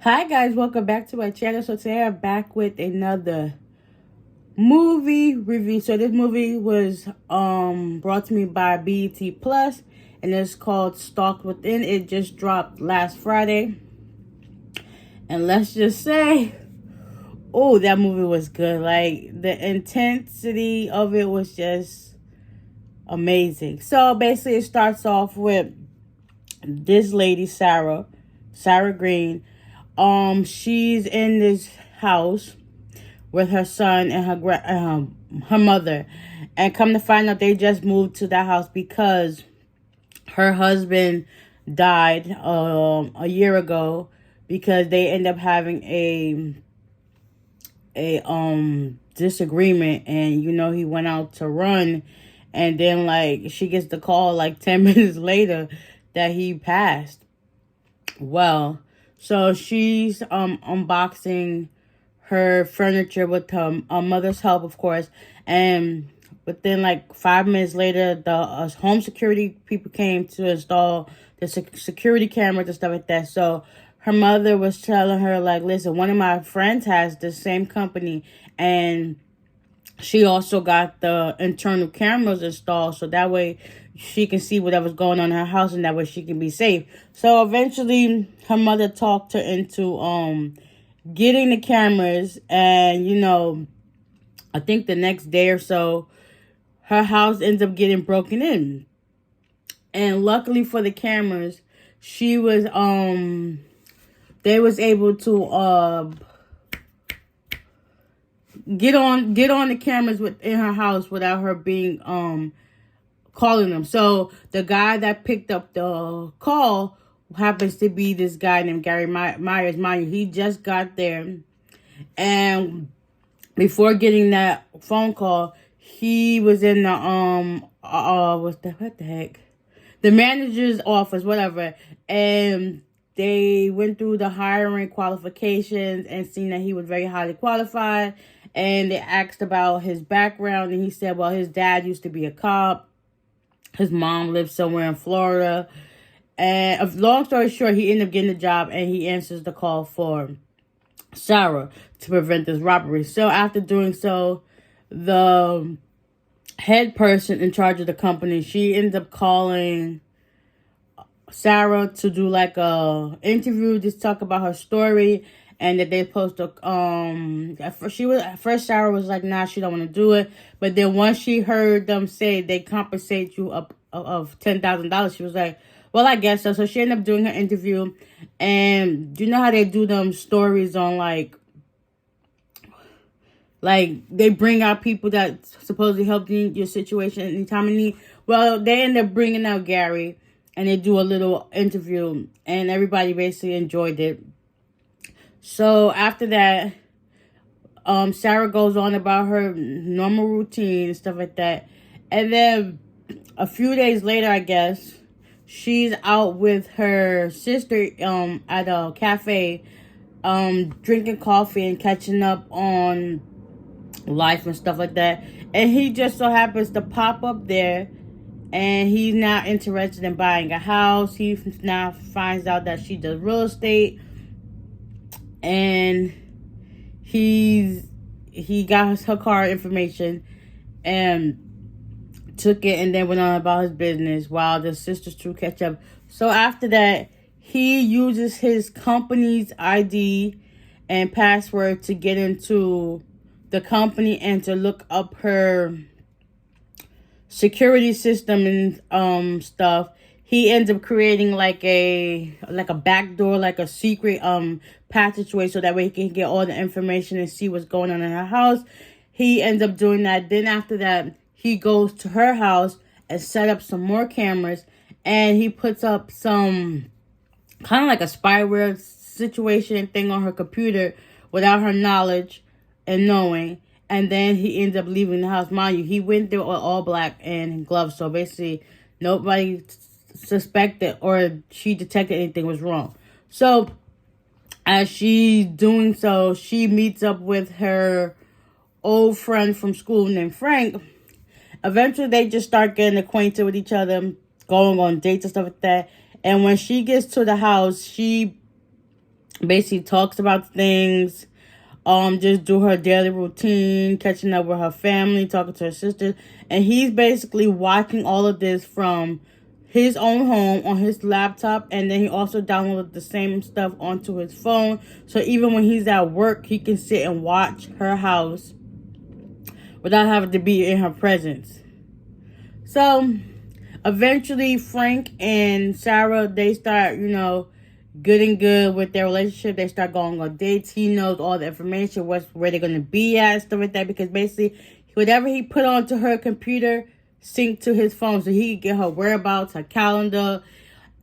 Hi guys, welcome back to my channel. So today I'm back with another movie review. So this movie was brought to me by BET Plus, and it's called Stalked Within. It just dropped last Friday. And let's just say, oh, that movie was good. Like the intensity of it was just amazing. So basically it starts off with this lady, Sarah Green. She's in this house with her son and her mother, and come to find out they just moved to that house because her husband died a year ago, because they end up having a disagreement, and he went out to run, and then like she gets the call like 10 minutes later that he passed. Well, so she's unboxing her furniture with her mother's help, of course. And within like 5 minutes later, the home security people came to install the security cameras and stuff like that. So her mother was telling her, like, listen, one of my friends has the same company, and she also got the internal cameras installed, so that way she can see whatever's going on in her house, and that way she can be safe. So eventually her mother talked her into getting the cameras, and I think the next day or so her house ends up getting broken in. And luckily for the cameras, she was they was able to get on the cameras within her house without her being calling them. So the guy that picked up the call happens to be this guy named Gary Myers. Mind you, he just got there, and before getting that phone call, he was in the what the heck, the manager's office, whatever, and they went through the hiring qualifications and seen that he was very highly qualified. And they asked about his background, and he said, well, his dad used to be a cop. His mom lived somewhere in Florida. And long story short, he ended up getting the job, and he answers the call for Sarah to prevent this robbery. So after doing so, the head person in charge of the company, she ends up calling Sarah to do like a interview, just talk about her story, and that they supposed to at first Sarah was like, nah, she don't want to do it. But then once she heard them say they compensate you up of $10,000, she was like, well, I guess so. So she ended up doing her interview, and you know how they do them stories on like they bring out people that supposedly helped you in your situation anytime of need. Well, they end up bringing out Gary, and they do a little interview, and everybody basically enjoyed it. So after that, Sarah goes on about her normal routine and stuff like that. And then a few days later, I guess, she's out with her sister at a cafe, drinking coffee and catching up on life and stuff like that. And he just so happens to pop up there, and he's now interested in buying a house. He now finds out that she does real estate, and he got her car information and took it, and then went on about his business while the sisters two catch up. So after that, he uses his company's ID and password to get into the company and to look up her security system and stuff. He ends up creating like a back door, like a secret passageway, so that way he can get all the information and see what's going on in her house. He ends up doing that. Then after that, he goes to her house and set up some more cameras, and he puts up some kind of like a spyware situation thing on her computer without her knowledge and knowing. And then he ends up leaving the house. Mind you, he went there all black and gloves, so basically nobody suspected or she detected anything was wrong. So as she's doing so, she meets up with her old friend from school named Frank. Eventually they just start getting acquainted with each other, going on dates and stuff like that. And when she gets to the house, she basically talks about things, just do her daily routine, catching up with her family, talking to her sisters, and he's basically watching all of this from his own home on his laptop, and then he also downloaded the same stuff onto his phone, so even when he's at work, he can sit and watch her house without having to be in her presence. So eventually Frank and Sarah, they start, getting good with their relationship. They start going on dates. He knows all the information, where they're gonna be at, stuff like that, because basically whatever he put onto her computer synced to his phone, so he could get her whereabouts, her calendar,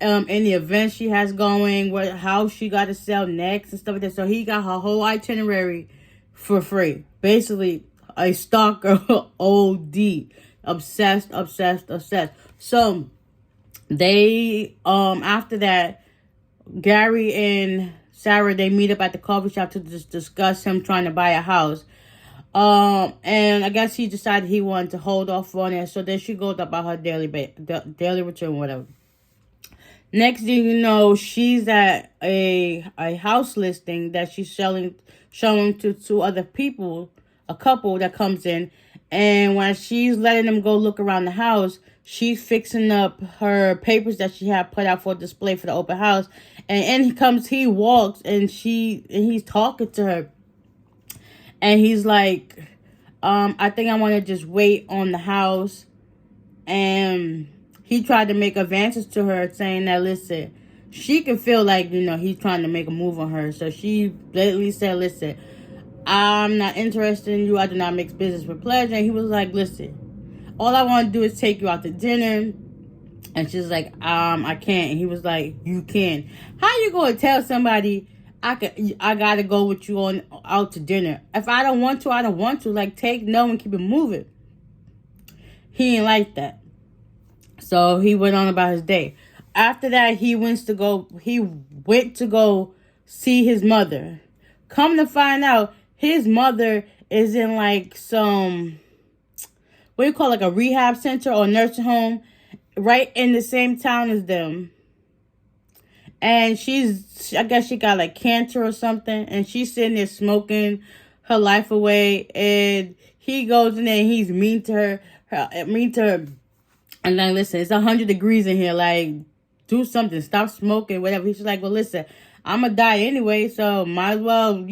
any events she has going, what house she got to sell next and stuff like that. So he got her whole itinerary for free. Basically a stalker. OD. Obsessed. So they after that, Gary and Sarah, they meet up at the coffee shop to just discuss him trying to buy a house. And I guess he decided he wanted to hold off on it. So then she goes about her daily routine, whatever. Next thing you know, she's at a house listing that she's showing to two other people, a couple that comes in. And when she's letting them go look around the house, she's fixing up her papers that she had put out for display for the open house. And in he walks, and he's talking to her. And he's like, I think I want to just wait on the house. And he tried to make advances to her, saying that, listen, she can feel like, he's trying to make a move on her. So she blatantly said, listen, I'm not interested in you. I do not mix business with pleasure. And he was like, listen, all I want to do is take you out to dinner. And she's like, I can't. And he was like, you can. How you going to tell somebody I got to go with you out to dinner? If I don't want to, I don't want to. Like, take no and keep it moving. He ain't like that. So he went on about his day. After that, he went to go see his mother. Come to find out, his mother is in like some, what do you call it, like a rehab center or nursing home, right in the same town as them. And I guess she got like cancer or something, and she's sitting there smoking her life away. And he goes in there and he's mean to her. And like, listen, it's 100 degrees in here. Like, do something. Stop smoking, whatever. He's like, well, listen, I'm going to die anyway, so might as well,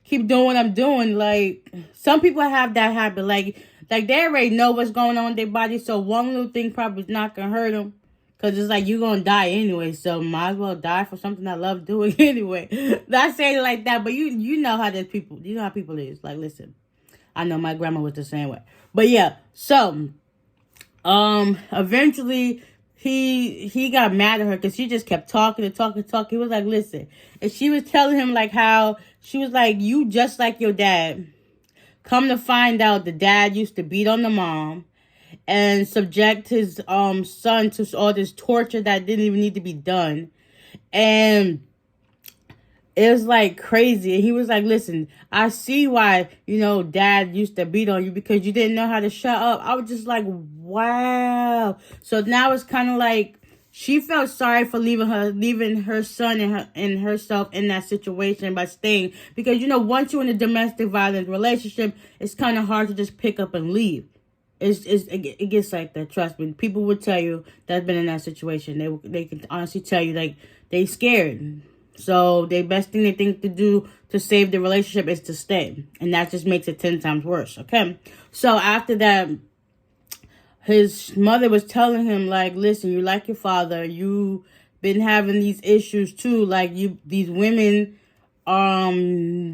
keep doing what I'm doing. Like, some people have that habit. Like they already know what's going on with their body, so one little thing probably is not going to hurt them. Because it's like, you're going to die anyway, so might as well die for something I love doing anyway. Not saying it like that, but you know how there's people. You know how people is. Like, listen, I know my grandma was the same way. But yeah, so eventually he got mad at her because she just kept talking. He was like, listen. And she was telling him like how she was like, you just like your dad. Come to find out, the dad used to beat on the mom and subject his son to all this torture that didn't even need to be done. And it was like crazy. And he was like, listen, I see why, dad used to beat on you, because you didn't know how to shut up. I was just like, wow. So now it's kind of like she felt sorry for leaving her son and herself in that situation by staying. Because, once you're in a domestic violence relationship, it's kind of hard to just pick up and leave. It gets like that. Trust me. People would tell you that's been in that situation. They can honestly tell you, like, they scared. So the best thing they think to do to save the relationship is to stay. And that just makes it 10 times worse. Okay. So after that, his mother was telling him, like, listen, you like your father. You been having these issues too. Like, these women,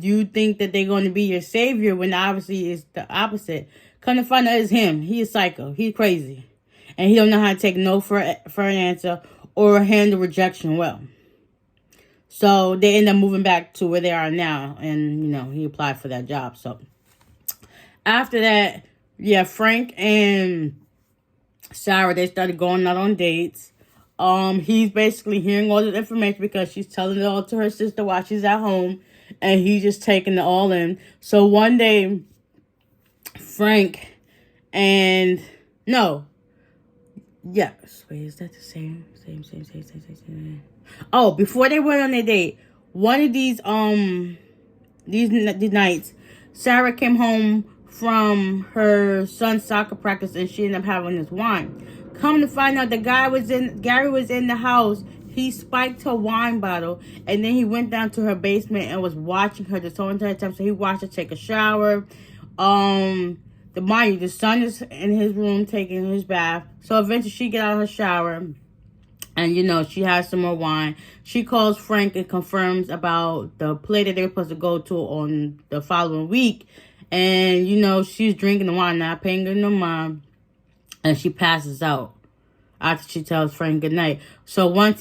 you think that they're going to be your savior when obviously it's the opposite. Come to find out it's him. He's psycho. He's crazy. And he don't know how to take no for an answer or handle rejection well. So they end up moving back to where they are now. And, he applied for that job. So after that, yeah, Frank and Sarah, they started going out on dates. He's basically hearing all this information because she's telling it all to her sister while she's at home. And he's just taking it all in. So one day, Frank and... No. Yes. Wait, is that the same? Same. Oh, before they went on their date, one of these nights, Sarah came home from her son's soccer practice and she ended up having this wine. Come to find out, Gary was in the house. He spiked her wine bottle and then he went down to her basement and was watching her this whole entire time. So he watched her take a shower. The son is in his room taking his bath. So eventually she get out of her shower. And, she has some more wine. She calls Frank and confirms about the play that they were supposed to go to on the following week. And, she's drinking the wine, not paying her no mind. And she passes out after she tells Frank goodnight. So once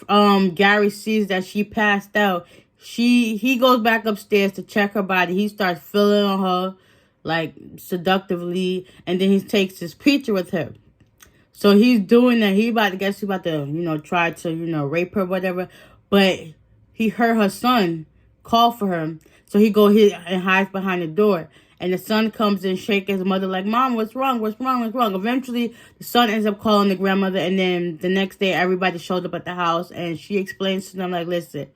Gary sees that she passed out, he goes back upstairs to check her body. He starts feeling on her, like, seductively. And then he takes his picture with her. So he's doing that. He's about to, try to, rape her, whatever. But he heard her son call for her. So he goes and hides behind the door. And the son comes and shakes his mother like, Mom, what's wrong? What's wrong? What's wrong? Eventually, the son ends up calling the grandmother. And then the next day, everybody showed up at the house. And she explains to them, like, listen,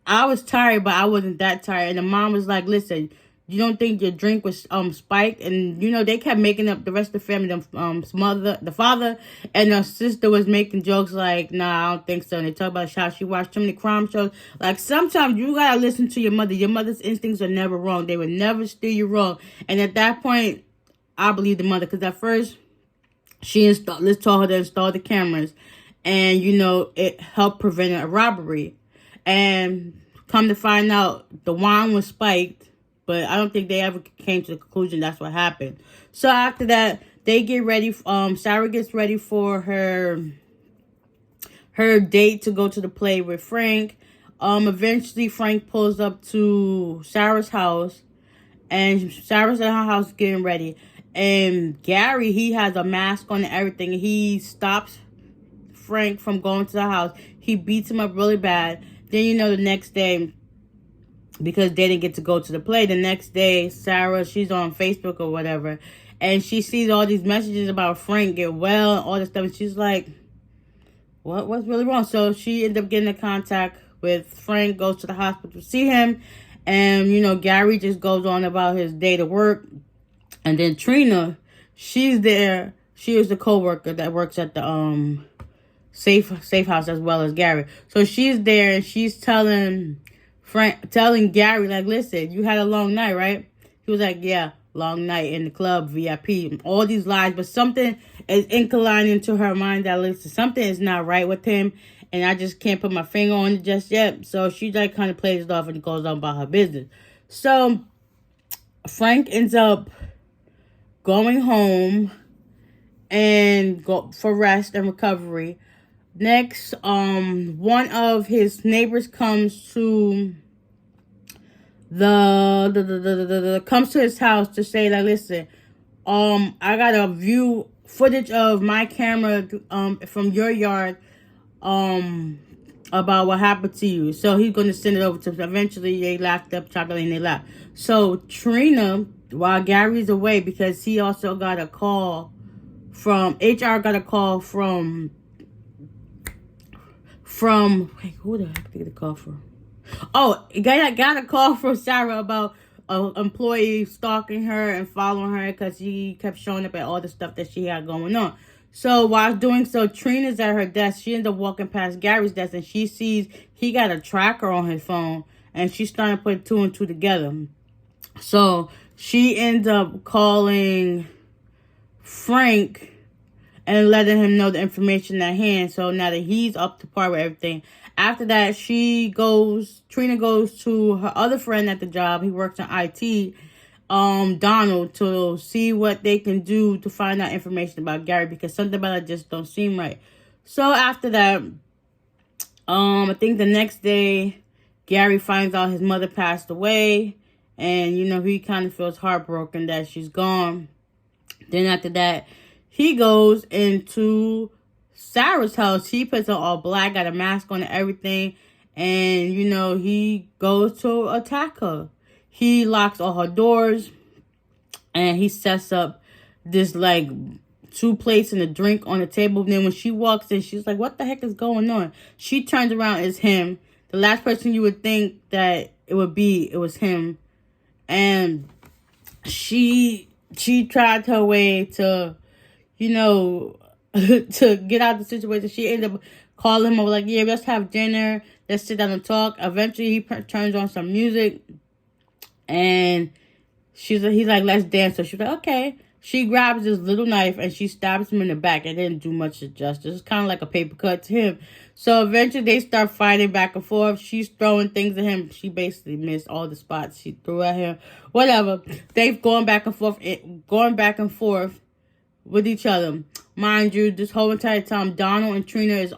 I was tired, but I wasn't that tired. And the mom was like, listen, you don't think your drink was spiked? And they kept making up, the rest of the family, the father and the sister was making jokes like, nah, I don't think so. And they talk about how she watched too many crime shows. Like, sometimes you gotta listen to your mother. Your mother's instincts are never wrong. They would never steer you wrong. And at that point, I believe the mother, because at first let's tell her to install the cameras, and it helped prevent a robbery. And come to find out, the wine was spiked. But I don't think they ever came to the conclusion that's what happened. So after that, they get ready. Sarah gets ready for her date to go to the play with Frank. Eventually, Frank pulls up to Sarah's house. And Sarah's at her house getting ready. And Gary, he has a mask on and everything. He stops Frank from going to the house. He beats him up really bad. Then, the next day, because they didn't get to go to the play, the next day, Sarah, she's on Facebook or whatever, and she sees all these messages about Frank get well and all this stuff, and she's like, what's really wrong? So she ended up getting in contact with Frank, goes to the hospital to see him, and, Gary just goes on about his day to work, and then Trina, she's there. She is the co-worker that works at the safe house as well as Gary. So she's there, and she's telling Gary, like, listen, you had a long night, right? He was like, yeah, long night in the club, VIP, all these lies. But something is inclining to her mind that, listen, something is not right with him, and I just can't put my finger on it just yet. So she like kind of plays it off and goes on about her business. So Frank ends up going home and go for rest and recovery. Next, one of his neighbors comes to comes to his house to say, like, listen, I got a view footage of my camera from your yard about what happened to you. So he's going to send it over to him. Eventually they laughed up, chocolate, and they laughed. So Trina, while Gary's away, because he also got a call from HR, got a call from wait, who the heck did I get a call from? Oh, got a call from Sarah about an employee stalking her and following her because he kept showing up at all the stuff that she had going on. So while doing so, Trina's at her desk. She ends up walking past Gary's desk and she sees he got a tracker on his phone, and she's starting to put two and two together. So she ends up calling Frank and letting him know the information at hand. So now that he's up to par with everything. After that, Trina goes to her other friend at the job. He works in IT, Donald, to see what they can do to find out information about Gary, because something about it just don't seem right. So after that, I think the next day, Gary finds out his mother passed away, and, he kind of feels heartbroken that she's gone. Then after that, he goes into Sarah's house. He puts on all black, got a mask on and everything. And, he goes to attack her. He locks all her doors. And he sets up this, 2 plates and a drink on the table. And then when she walks in, she's like, what the heck is going on? She turns around, it's him. The last person you would think that it was him. And she tried her way to, to get out of the situation. She ended up calling him over like, yeah, let's have dinner. Let's sit down and talk. Eventually, he turns on some music. And he's like, let's dance. So she's like, okay. She grabs this little knife and she stabs him in the back. It didn't do much justice. It's kind of like a paper cut to him. So eventually they start fighting back and forth. She's throwing things at him. She basically missed all the spots she threw at him. Whatever. They've gone back and forth with each other. Mind you, this whole entire time, Donald and Trina is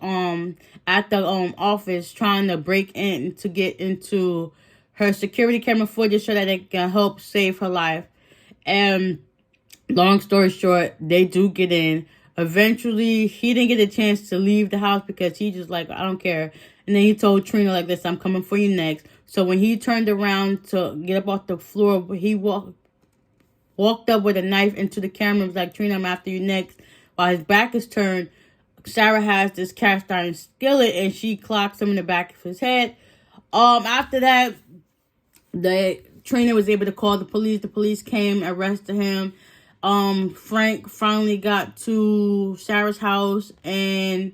at the office trying to break in to get into her security camera footage so that they can help save her life. And long story short, they do get in. Eventually, he didn't get a chance to leave the house because he just like, I don't care. And then he told Trina like this, I'm coming for you next. So when he turned around to get up off the floor, he walked up with a knife into the camera. Was like, Trina, I'm after you next. While his back is turned, Sarah has this cast iron skillet and she clocks him in the back of his head. After that, Trina was able to call the police. The police came, arrested him. Frank finally got to Sarah's house and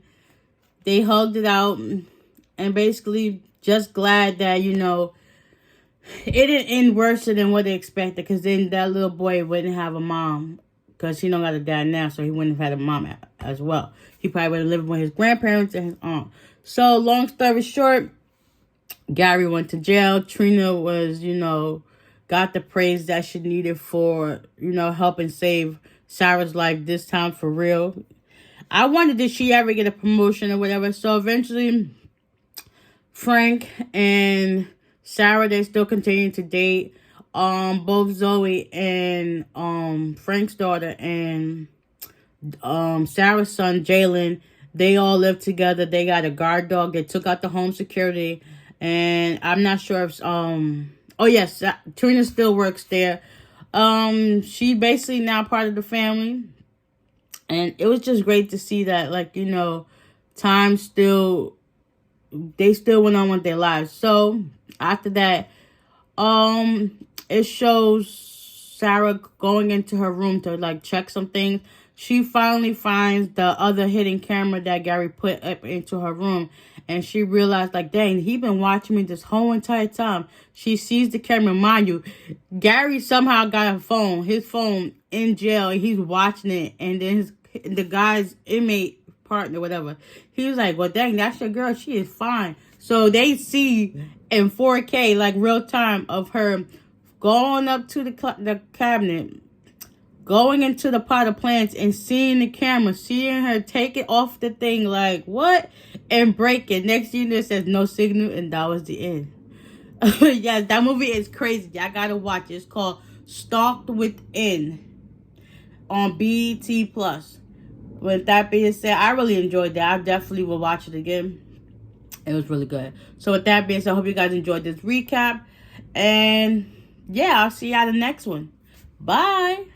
they hugged it out and basically just glad that, it didn't end worse than what they expected, because then that little boy wouldn't have a mom, because he don't got a dad now, so he wouldn't have had a mom as well. He probably would have lived with his grandparents and his aunt. So long story short, Gary went to jail. Trina was, got the praise that she needed for, helping save Sarah's life, this time for real. I wondered, did she ever get a promotion or whatever? So eventually, Frank and Sarah, they still continue to date. Both Zoe and Frank's daughter and Sarah's son Jalen, they all live together. They got a guard dog. They took out the home security, and I'm not sure if oh yes, Trina still works there. She basically now part of the family, and it was just great to see that, like, time still, they still went on with their lives. So after that, it shows Sarah going into her room to like check some things. She finally finds the other hidden camera that Gary put up into her room, and she realized, like, dang, he been watching me this whole entire time. She sees the camera. Mind you, Gary somehow got his phone in jail, and he's watching it, and then the guy's inmate partner, whatever, he was like, well, dang, that's your girl, she is fine. So they see in 4K, like real time, of her going up to the cabinet, going into the pot of plants and seeing the camera, seeing her take it off the thing, like, what? And break it. Next thing it says no signal, and that was the end. Yes, that movie is crazy. Y'all gotta watch it. It's called Stalked Within on BET Plus. With that being said, I really enjoyed that. I definitely will watch it again. It was really good. So with that being said, I hope you guys enjoyed this recap. And yeah, I'll see you at the next one. Bye.